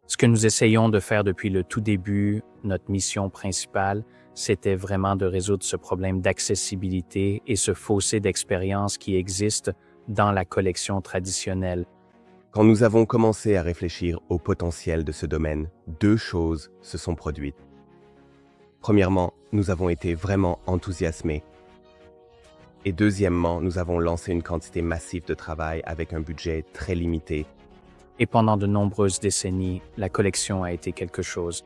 Ce que nous essayons de faire depuis le tout début, notre mission principale, c'était vraiment de résoudre ce problème d'accessibilité et ce fossé d'expérience qui existe dans la collection traditionnelle. Quand nous avons commencé à réfléchir au potentiel de ce domaine, deux choses se sont produites. Premièrement, nous avons été vraiment enthousiasmés. Et deuxièmement, nous avons lancé une quantité massive de travail avec un budget très limité. Et pendant de nombreuses décennies, la collection a été quelque chose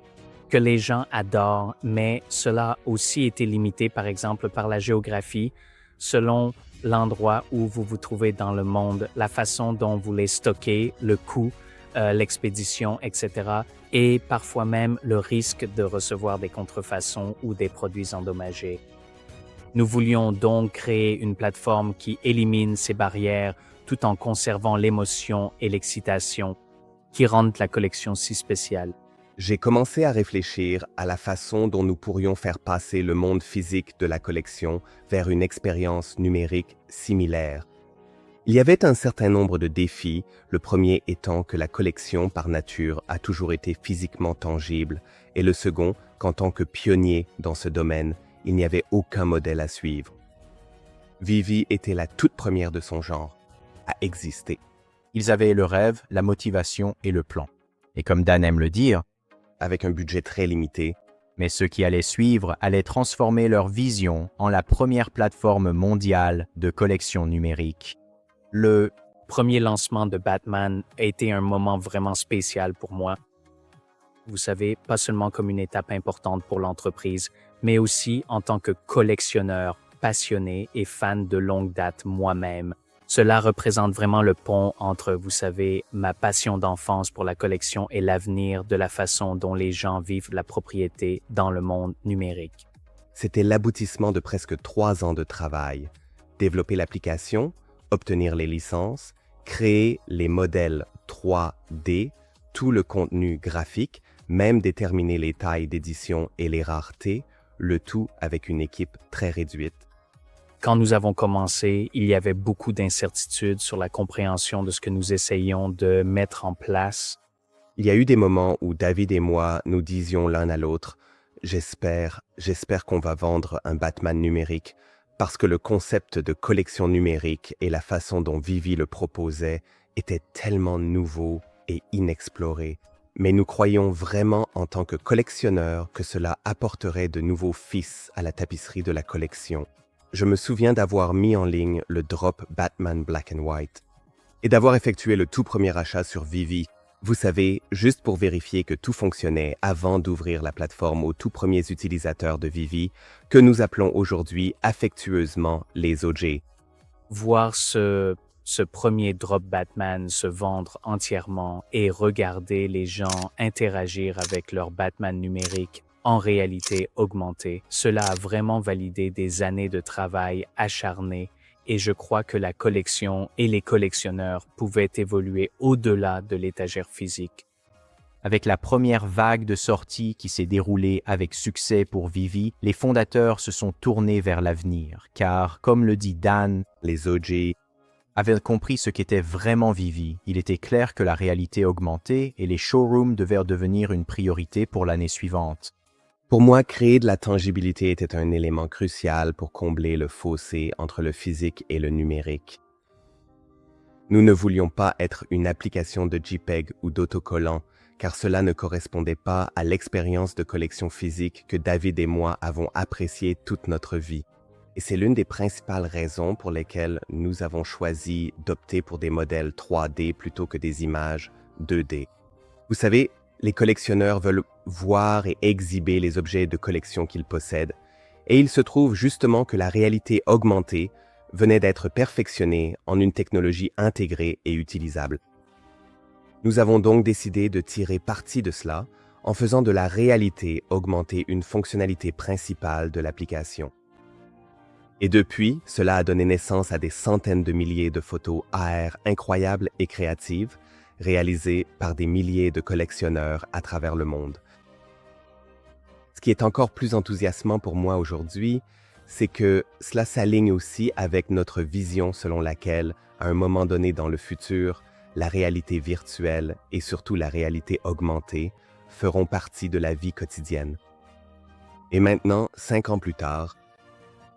que les gens adorent, mais cela a aussi été limité, par exemple, par la géographie, selon l'endroit où vous vous trouvez dans le monde, la façon dont vous les stockez, le coût, l'expédition, etc. Et parfois même le risque de recevoir des contrefaçons ou des produits endommagés. Nous voulions donc créer une plateforme qui élimine ces barrières tout en conservant l'émotion et l'excitation qui rendent la collection si spéciale. J'ai commencé à réfléchir à la façon dont nous pourrions faire passer le monde physique de la collection vers une expérience numérique similaire. Il y avait un certain nombre de défis, le premier étant que la collection par nature a toujours été physiquement tangible, et le second qu'en tant que pionnier dans ce domaine, il n'y avait aucun modèle à suivre. Vivi était la toute première de son genre à exister. Ils avaient le rêve, la motivation et le plan. Et comme Dan aime le dire, Avec un budget très limité, mais ceux qui allaient suivre allaient transformer leur vision en la première plateforme mondiale de collection numérique. Le premier lancement de Batman a été un moment vraiment spécial pour moi. Vous savez, pas seulement comme une étape importante pour l'entreprise, mais aussi en tant que collectionneur, passionné et fan de longue date moi-même. Cela représente vraiment le pont entre, vous savez, ma passion d'enfance pour la collection et l'avenir de la façon dont les gens vivent la propriété dans le monde numérique. c'était l'aboutissement de presque 3 ans de travail. Développer l'application, obtenir les licences, créer les modèles 3D, tout le contenu graphique, même déterminer les tailles d'édition et les raretés, le tout avec une équipe très réduite. Quand nous avons commencé, il y avait beaucoup d'incertitudes sur la compréhension de ce que nous essayions de mettre en place. Il y a eu des moments où David et moi nous disions l'un à l'autre « J'espère qu'on va vendre un Batman numérique » parce que le concept de collection numérique et la façon dont Vivi le proposait étaient tellement nouveaux et inexplorés. Mais nous croyions vraiment en tant que collectionneurs que cela apporterait de nouveaux fils à la tapisserie de la collection. Je me souviens d'avoir mis en ligne le drop Batman Black and White et d'avoir effectué le tout premier achat sur Vivi. Vous savez, juste pour vérifier que tout fonctionnait avant d'ouvrir la plateforme aux tout premiers utilisateurs de Vivi, que nous appelons aujourd'hui affectueusement les OG. Voir ce premier drop Batman se vendre entièrement et regarder les gens interagir avec leur Batman numérique en réalité augmentée, cela a vraiment validé des années de travail acharné et je crois que la collection et les collectionneurs pouvaient évoluer au-delà de l'étagère physique. Avec la première vague de sorties qui s'est déroulée avec succès pour Vivi, les fondateurs se sont tournés vers l'avenir, car, comme le dit Dan, Les OG avaient compris ce qu'était vraiment Vivi. Il était clair que la réalité augmentée et les showrooms devaient devenir une priorité pour l'année suivante. Pour moi, créer de la tangibilité était un élément crucial pour combler le fossé entre le physique et le numérique. Nous ne voulions pas être une application de JPEG ou d'autocollant, car cela ne correspondait pas à l'expérience de collection physique que David et moi avons appréciée toute notre vie. Et c'est l'une des principales raisons pour lesquelles nous avons choisi d'opter pour des modèles 3D plutôt que des images 2D. Vous savez, les collectionneurs veulent voir et exhiber les objets de collection qu'ils possèdent, et il se trouve justement que la réalité augmentée venait d'être perfectionnée en une technologie intégrée et utilisable. Nous avons donc décidé de tirer parti de cela en faisant de la réalité augmentée une fonctionnalité principale de l'application. Et depuis, cela a donné naissance à des centaines de milliers de photos AR incroyables et créatives, réalisées par des milliers de collectionneurs à travers le monde. Ce qui est encore plus enthousiasmant pour moi aujourd'hui, c'est que cela s'aligne aussi avec notre vision selon laquelle, à un moment donné dans le futur, la réalité virtuelle et surtout la réalité augmentée feront partie de la vie quotidienne. Et maintenant, 5 ans plus tard,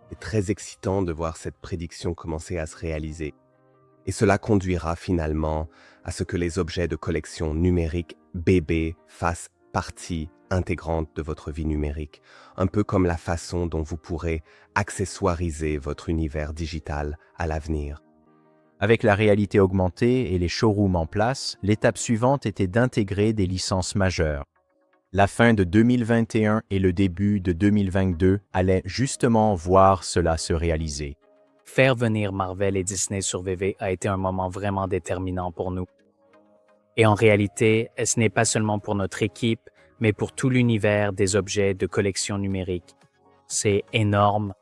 c'est très excitant de voir cette prédiction commencer à se réaliser. Et cela conduira finalement à ce que les objets de collection numérique bébés fassent partie intégrante de votre vie numérique, un peu comme la façon dont vous pourrez accessoiriser votre univers digital à l'avenir. Avec la réalité augmentée et les showrooms en place, l'étape suivante était d'intégrer des licences majeures. La fin de 2021 et le début de 2022 allaient justement voir cela se réaliser. Faire venir Marvel et Disney sur VV a été un moment vraiment déterminant pour nous. Et en réalité, ce n'est pas seulement pour notre équipe, mais pour tout l'univers des objets de collection numérique. C'est énorme.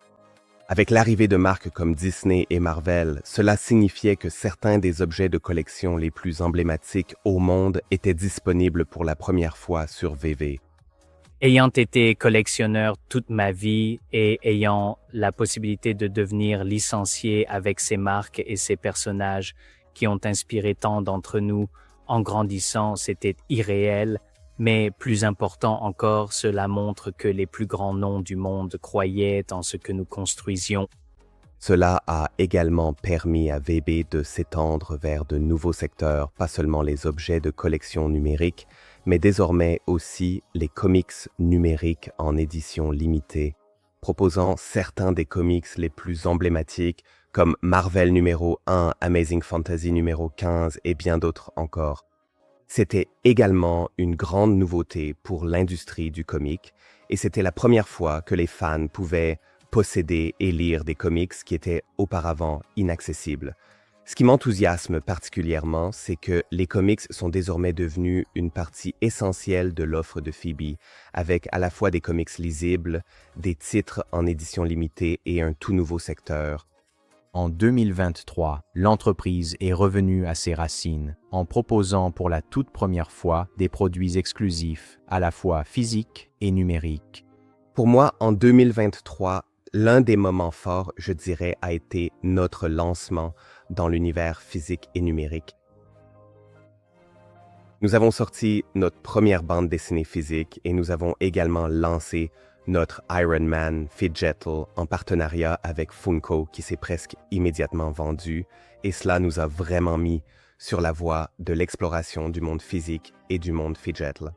Avec l'arrivée de marques comme Disney et Marvel, cela signifiait que certains des objets de collection les plus emblématiques au monde étaient disponibles pour la première fois sur VV. Ayant été collectionneur toute ma vie et ayant la possibilité de devenir licencié avec ces marques et ces personnages qui ont inspiré tant d'entre nous en grandissant, c'était irréel. Mais plus important encore, cela montre que les plus grands noms du monde croyaient en ce que nous construisions. Cela a également permis à VB de s'étendre vers de nouveaux secteurs, pas seulement les objets de collection numérique, mais désormais aussi les comics numériques en édition limitée, proposant certains des comics les plus emblématiques comme Marvel numéro 1, Amazing Fantasy numéro 15 et bien d'autres encore. C'était également une grande nouveauté pour l'industrie du comic et c'était la première fois que les fans pouvaient posséder et lire des comics qui étaient auparavant inaccessibles. Ce qui m'enthousiasme particulièrement, c'est que les comics sont désormais devenus une partie essentielle de l'offre de Phoebe, avec à la fois des comics lisibles, des titres en édition limitée et un tout nouveau secteur. En 2023, l'entreprise est revenue à ses racines en proposant pour la toute première fois des produits exclusifs, à la fois physiques et numériques. Pour moi, en 2023, l'un des moments forts, je dirais, a été notre lancement dans l'univers physique et numérique. Nous avons sorti notre première bande dessinée physique et nous avons également lancé notre Iron Man Fidgetl en partenariat avec Funko qui s'est presque immédiatement vendu et cela nous a vraiment mis sur la voie de l'exploration du monde physique et du monde Fidgetl.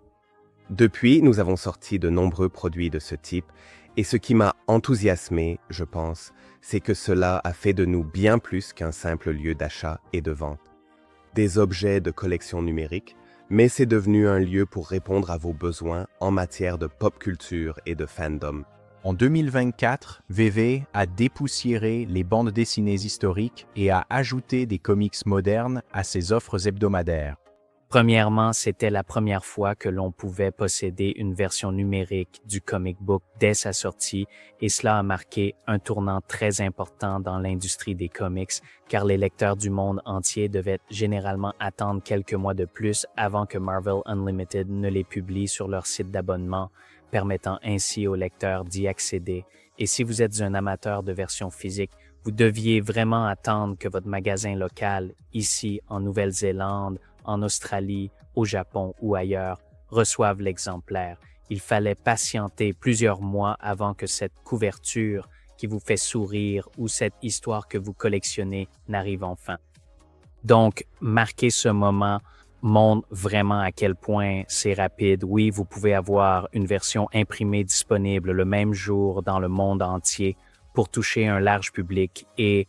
Depuis, nous avons sorti de nombreux produits de ce type et ce qui m'a enthousiasmé, je pense, c'est que cela a fait de nous bien plus qu'un simple lieu d'achat et de vente. Des objets de collection numérique, mais c'est devenu un lieu pour répondre à vos besoins en matière de pop culture et de fandom. En 2024, VV a dépoussiéré les bandes dessinées historiques et a ajouté des comics modernes à ses offres hebdomadaires. Premièrement, c'était la première fois que l'on pouvait posséder une version numérique du comic book dès sa sortie et cela a marqué un tournant très important dans l'industrie des comics car les lecteurs du monde entier devaient généralement attendre quelques mois de plus avant que Marvel Unlimited ne les publie sur leur site d'abonnement, permettant ainsi aux lecteurs d'y accéder. Et si vous êtes un amateur de versions physiques, vous deviez vraiment attendre que votre magasin local, ici en Nouvelle-Zélande, en Australie, au Japon ou ailleurs, reçoivent l'exemplaire. Il fallait patienter plusieurs mois avant que cette couverture qui vous fait sourire ou cette histoire que vous collectionnez n'arrive enfin. Donc, marquer ce moment montre vraiment à quel point c'est rapide. Oui, vous pouvez avoir une version imprimée disponible le même jour dans le monde entier pour toucher un large public et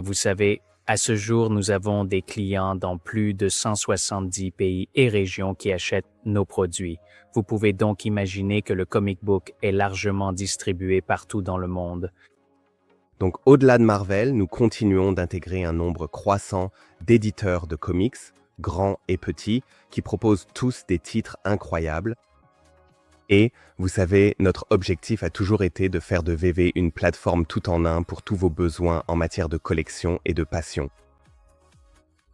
vous savez, à ce jour, nous avons des clients dans plus de 170 pays et régions qui achètent nos produits. Vous pouvez donc imaginer que le comic book est largement distribué partout dans le monde. Donc, au-delà de Marvel, nous continuons d'intégrer un nombre croissant d'éditeurs de comics, grands et petits, qui proposent tous des titres incroyables. Et, vous savez, notre objectif a toujours été de faire de VV une plateforme tout en un pour tous vos besoins en matière de collection et de passion.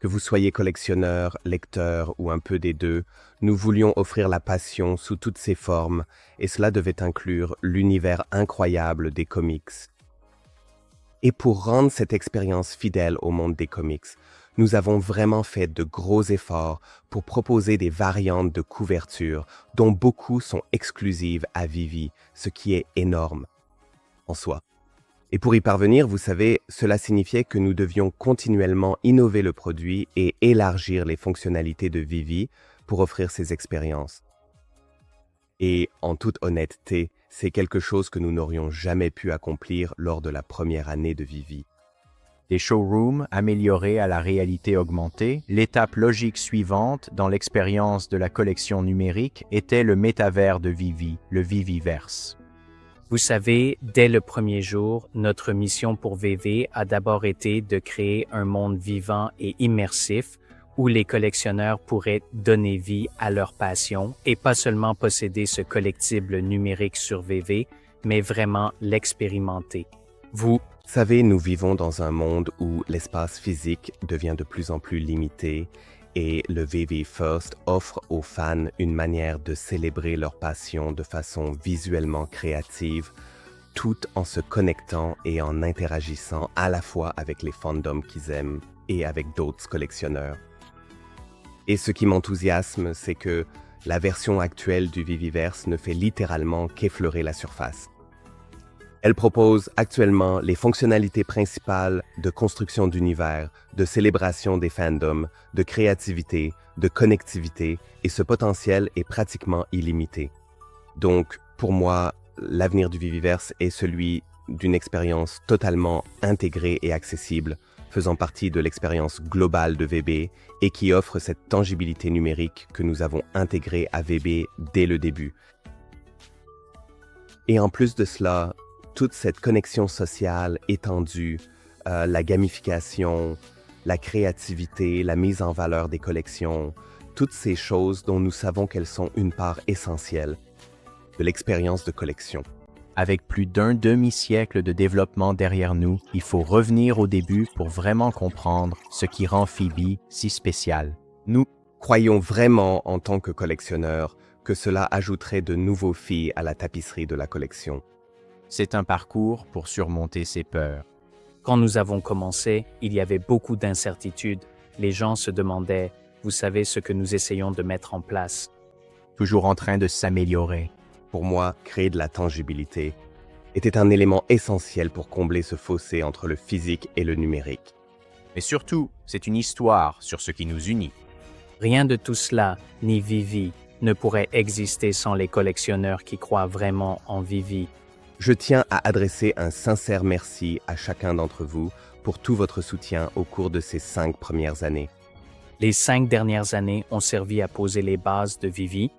Que vous soyez collectionneur, lecteur ou un peu des deux, nous voulions offrir la passion sous toutes ses formes et cela devait inclure l'univers incroyable des comics. Et pour rendre cette expérience fidèle au monde des comics, nous avons vraiment fait de gros efforts pour proposer des variantes de couverture dont beaucoup sont exclusives à Vivi, ce qui est énorme en soi. Et pour y parvenir, vous savez, cela signifiait que nous devions continuellement innover le produit et élargir les fonctionnalités de Vivi pour offrir ces expériences. Et en toute honnêteté, c'est quelque chose que nous n'aurions jamais pu accomplir lors de la première année de Vivi. Des showrooms améliorés à la réalité augmentée, l'étape logique suivante dans l'expérience de la collection numérique était le métavers de Vivi, le Viviverse. Vous savez, dès le premier jour, notre mission pour VV a d'abord été de créer un monde vivant et immersif où les collectionneurs pourraient donner vie à leur passion et pas seulement posséder ce collectible numérique sur VV, mais vraiment l'expérimenter. Vous savez, nous vivons dans un monde où l'espace physique devient de plus en plus limité et le VV First offre aux fans une manière de célébrer leur passion de façon visuellement créative, tout en se connectant et en interagissant à la fois avec les fandoms qu'ils aiment et avec d'autres collectionneurs. Et ce qui m'enthousiasme, c'est que la version actuelle du Viviverse ne fait littéralement qu'effleurer la surface. Elle propose actuellement les fonctionnalités principales de construction d'univers, de célébration des fandoms, de créativité, de connectivité, et ce potentiel est pratiquement illimité. Donc, pour moi, l'avenir du Viviverse est celui d'une expérience totalement intégrée et accessible, faisant partie de l'expérience globale de VB et qui offre cette tangibilité numérique que nous avons intégrée à VB dès le début. Et en plus de cela, toute cette connexion sociale étendue, la gamification, la créativité, la mise en valeur des collections, toutes ces choses dont nous savons qu'elles sont une part essentielle de l'expérience de collection. Avec plus d'un demi-siècle de développement derrière nous, il faut revenir au début pour vraiment comprendre ce qui rend Phoebe si spéciale. Nous croyons vraiment en tant que collectionneurs que cela ajouterait de nouveaux filles à la tapisserie de la collection. C'est un parcours pour surmonter ses peurs. Quand nous avons commencé, il y avait beaucoup d'incertitudes. Les gens se demandaient, vous savez ce que nous essayons de mettre en place. Toujours en train de s'améliorer. Pour moi, créer de la tangibilité était un élément essentiel pour combler ce fossé entre le physique et le numérique. Mais surtout, c'est une histoire sur ce qui nous unit. Rien de tout cela, ni Vivi, ne pourrait exister sans les collectionneurs qui croient vraiment en Vivi. Je tiens à adresser un sincère merci à chacun d'entre vous pour tout votre soutien au cours de ces 5 premières années. Les 5 dernières années ont servi à poser les bases de Vivi,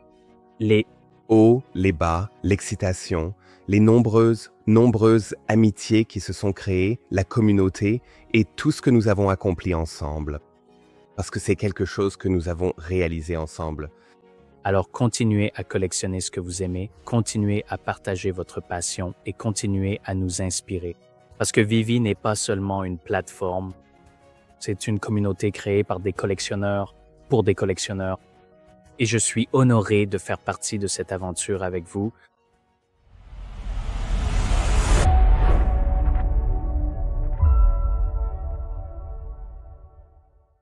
les hauts, les bas, l'excitation, les nombreuses amitiés qui se sont créées, la communauté et tout ce que nous avons accompli ensemble. Parce que c'est quelque chose que nous avons réalisé ensemble. Alors continuez à collectionner ce que vous aimez, continuez à partager votre passion et continuez à nous inspirer. Parce que Vivi n'est pas seulement une plateforme, c'est une communauté créée par des collectionneurs, pour des collectionneurs. Et je suis honoré de faire partie de cette aventure avec vous.